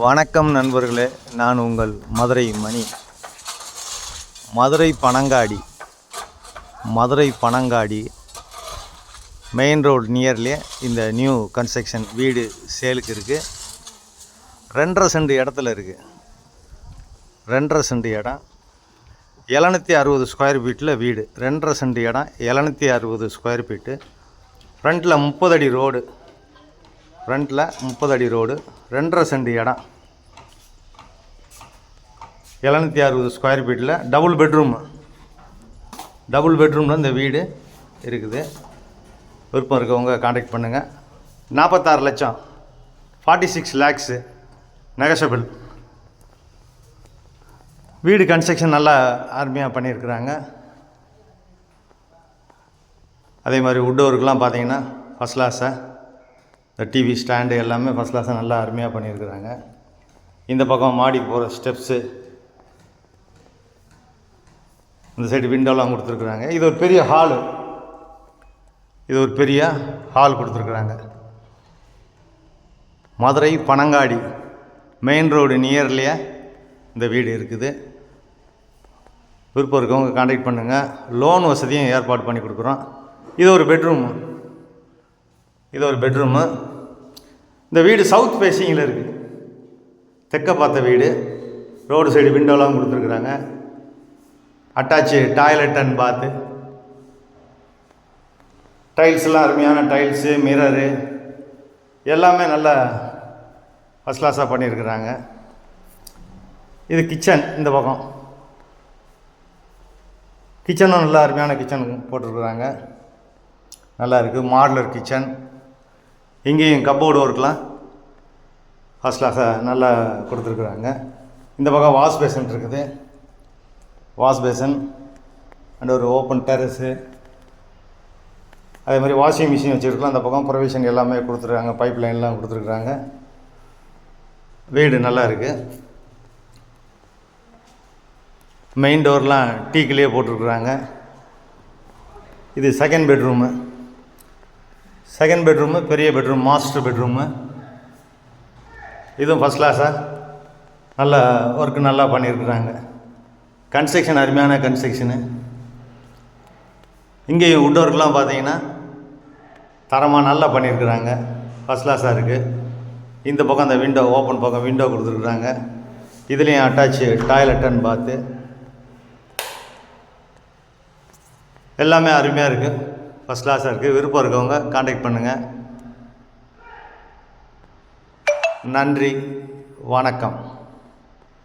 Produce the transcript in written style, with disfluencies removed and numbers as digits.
வணக்கம் நண்பர்களே, நான் உங்கள் மதுரை மணி. மதுரை பனங்காடி மெயின் ரோடு நியர்லேயே இந்த நியூ கன்ஸ்ட்ரக்ஷன் வீடு சேலுக்கு இருக்குது. 2.5 சென்ட் இடத்துல இருக்குது. 2.5 சென்ட் இடம் 760 ஸ்கொயர் ஃபீட்டில் வீடு. 2.5 சென்ட் இடம் 760 ஸ்கொயர் ஃபீட்டு. ஃப்ரண்ட்டில் 30 அடி ரோடு. 30 அடி ரோடு. 2.5 சென்ட் இடம் 760 ஸ்கொயர் ஃபீட்டில் டபுள் பெட்ரூமில் இந்த வீடு இருக்குது. விருப்பம் இருக்கவங்க காண்டாக்ட் பண்ணுங்கள். 46 லட்சம், 46 lakhs நெகஷபிள். வீடு கன்ஸ்ட்ரக்ஷன் நல்லா அருமையாக பண்ணியிருக்கிறாங்க. அதே மாதிரி வுட் ஒர்க்லாம் பார்த்தீங்கன்னா ஃபஸ்ட் கிளாஸாக, இந்த டிவி ஸ்டாண்டு எல்லாமே ஃபஸ்ட் கிளாஸாக நல்லா அருமையாக பண்ணியிருக்கிறாங்க. இந்த பக்கம் மாடிக்கு போகிற ஸ்டெப்ஸு, இந்த சைடு விண்டோலாம் கொடுத்துருக்குறாங்க. இது ஒரு பெரிய ஹால் கொடுத்துருக்குறாங்க. மதுரை பனங்காடி மெயின் ரோடு நியர்லேயே இந்த வீடு இருக்குது. விருப்பம் இருக்கவங்க காண்டாக்ட் பண்ணுங்கள். லோன் வசதியும் ஏற்பாடு பண்ணி கொடுக்குறோம். இது ஒரு பெட்ரூமு. இந்த வீடு சவுத் ஃபேஸிங்கில் இருக்குது. தெற்க பார்த்த வீடு. ரோடு சைடு விண்டோலாம் கொடுத்துருக்குறாங்க. அட்டாச்சு டாய்லெட் அண்ட் பாத்து. டைல்ஸ்லாம் அருமையான டைல்ஸு, மிரரு எல்லாமே நல்லா ஃபஸ்ட் கிளாஸாக பண்ணியிருக்கிறாங்க. இது கிச்சன். இந்த பக்கம் கிச்சனும் நல்லா அருமையான கிச்சன் போட்டிருக்குறாங்க. நல்லா இருக்குது. Modular kitchen. இங்கேயும் கப்போர்டு ஒர்க்லாம் ஃபஸ்ட் கிளாஸாக நல்லா கொடுத்துருக்குறாங்க. இந்த பக்கம் வாஷ் பேசன் இருக்குது. வாஷ் பேசன் அண்ட் ஒரு ஓப்பன் டெரஸு. அதே மாதிரி வாஷிங் மிஷின் வச்சுருக்கலாம். அந்த பக்கம் ப்ரொவிஷன் எல்லாமே கொடுத்துருக்காங்க. பைப் லைன்லாம் கொடுத்துருக்குறாங்க. வீடு நல்லா இருக்குது. மெயின் டோர்லாம் டீக்கிலே போட்டிருக்குறாங்க. இது செகண்ட் பெட்ரூமு. பெரிய பெட்ரூம், மாஸ்டர் பெட்ரூமு. இதுவும் ஃபஸ்ட் கிளாஸாக நல்லா ஒர்க்கு நல்லா பண்ணியிருக்கிறாங்க. கன்ஸ்ட்ரக்ஷன் அருமையான கன்ஸ்ட்ரக்ஷனு. இங்கேயும் வுட் ஒர்க்லாம் பார்த்தீங்கன்னா தரமாக நல்லா பண்ணியிருக்கிறாங்க. ஃபஸ்ட் கிளாஸாக இருக்குது. இந்த பக்கம் அந்த விண்டோ, ஓப்பன் பக்கம் விண்டோ கொடுத்துருக்குறாங்க. இதுலேயும் அட்டாச்சு டாய்லெட் அண்ட் பாத்து எல்லாமே அருமையாக இருக்குது. ஃபஸ்ட் கிளாஸாக இருக்குது. விருப்பம் இருக்கவங்க காண்டாக்ட் பண்ணுங்கள். நன்றி, வணக்கம்.